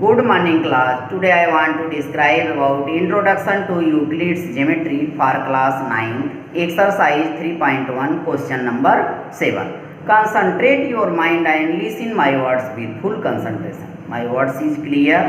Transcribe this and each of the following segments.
Good morning class. Today I want to describe about introduction to Euclid's geometry for class 9 exercise 3.1 question number 7. Concentrate your mind and listen my words with full concentration. My words is clear,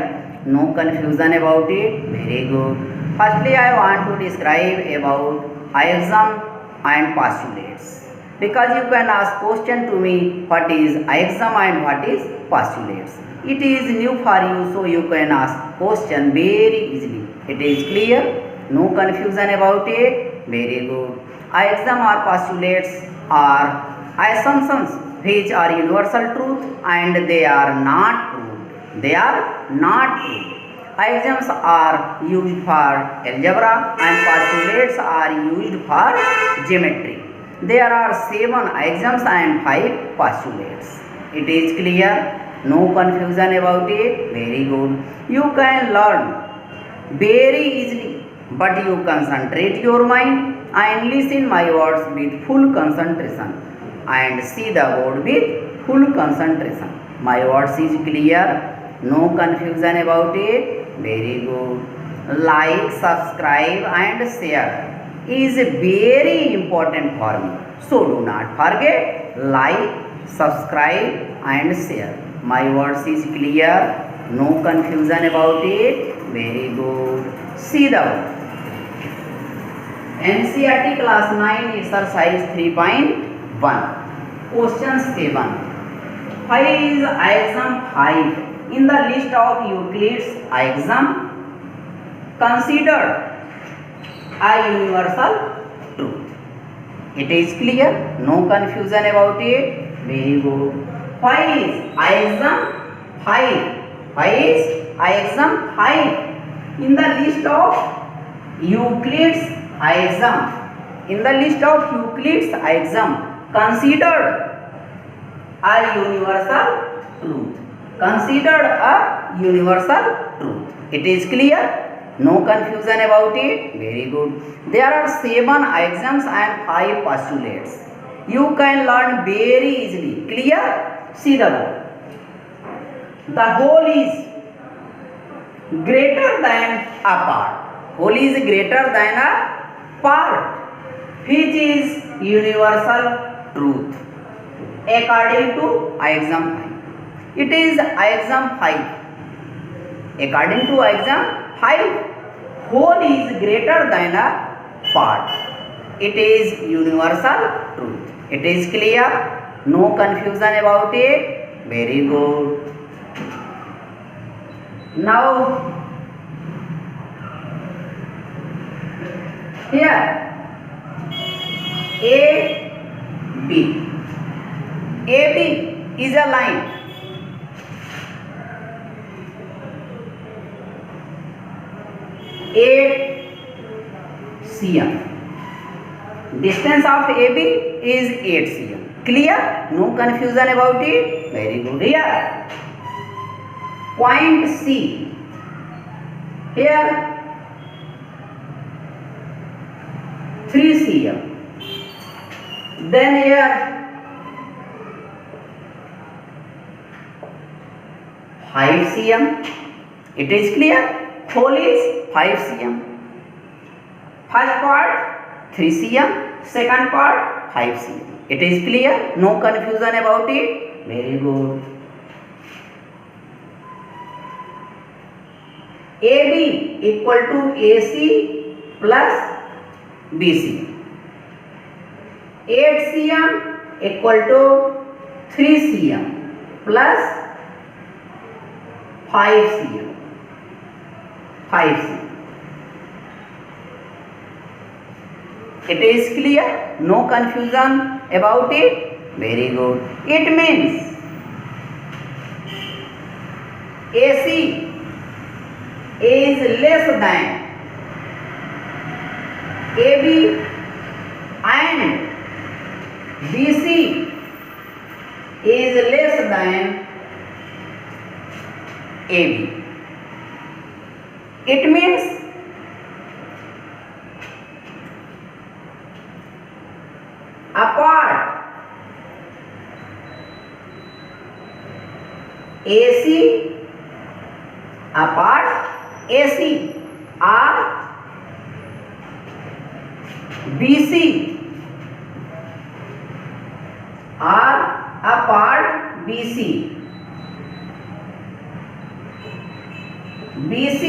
no confusion about it. Very good. Firstly I want to describe about axiom and postulates. Because you can ask question to me what is axiom and what is postulates. It is new for you, so you can ask question very easily. It is clear, no confusion about it. Very good. Axiom or postulates are assumptions which are universal truth and they are not proved. They are not proved. Axioms are used for algebra and postulates are used for geometry. There are 7 axioms and 5 postulates. It is clear. No confusion about it. Very good. You can learn very easily, but you concentrate your mind and listen my words with full concentration and see the board with full concentration. My words is clear. No confusion about it. Very good. Like, subscribe and share is very important for me. So do not forget like, subscribe and share. My words is clear, no confusion about it. Very good. See the NCERT class 9 exercise 3.1 question 7. Why is axiom 5 in the list of Euclid's axiom considered a universal truth? It is clear, no confusion about it. Very good. Why is axiom 5? Why is axiom 5 in the list of Euclid's axiom? In the list of Euclid's axiom considered a universal truth. Considered a universal truth. It is clear. No confusion about it. Very good. There are 7 axioms and 5 postulates. You can learn very easily. Clear? See the board. The whole is greater than a part. Whole is greater than a part, which is universal truth according to axiom 5. It is axiom 5. According to axiom 5, whole is greater than a part. It is universal truth. It is clear. No confusion about it. Very good. Now, here AB. AB is a line. cm. Distance of AB is 8 cm. Clear? No confusion about it. Very good. Here, point C. Here, 3 cm. Then here, 5 cm. It is clear. Whole is 5 cm. First part 3 cm. Second part 5 cm. It is clear. No confusion about it. Very good. AB equal to AC plus BC. 8 cm equal to 3 cm plus 5 cm. 5 cm. It is clear. No confusion about it. Very good. It means AC is less than AB and BC is less than AB. It means apart AC A part AC are BC are a part BC. BC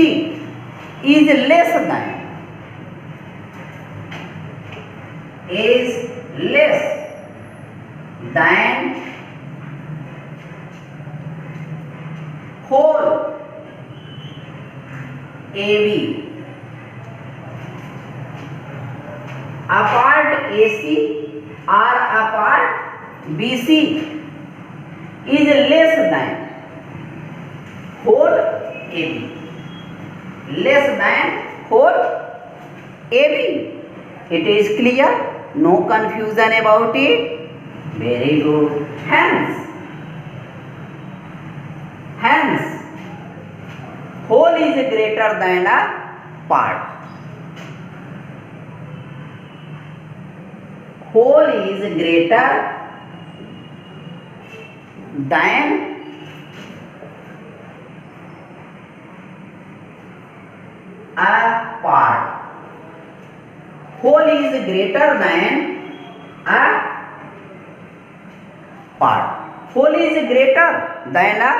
is less than whole AB. A part AC or a part BC is less than whole AB. Less than whole AB. It is clear? No confusion about it? Very good. Hence, whole is greater than a part. Whole is greater than a part. Whole is greater than a part. Whole is greater than a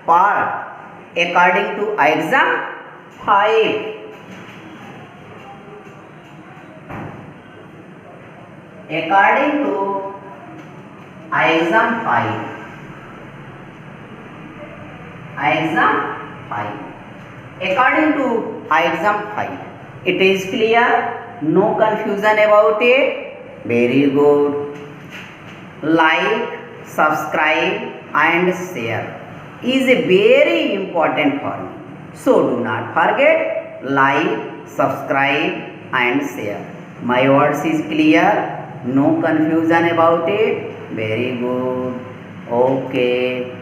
part according to exam 5. According to exam 5. Exam 5. According to exam 5. It is clear? No confusion about it? Very good. Like, subscribe and share is very important for me. So do not forget, like, subscribe and share. My words is clear? No confusion about it? Very good. Okay.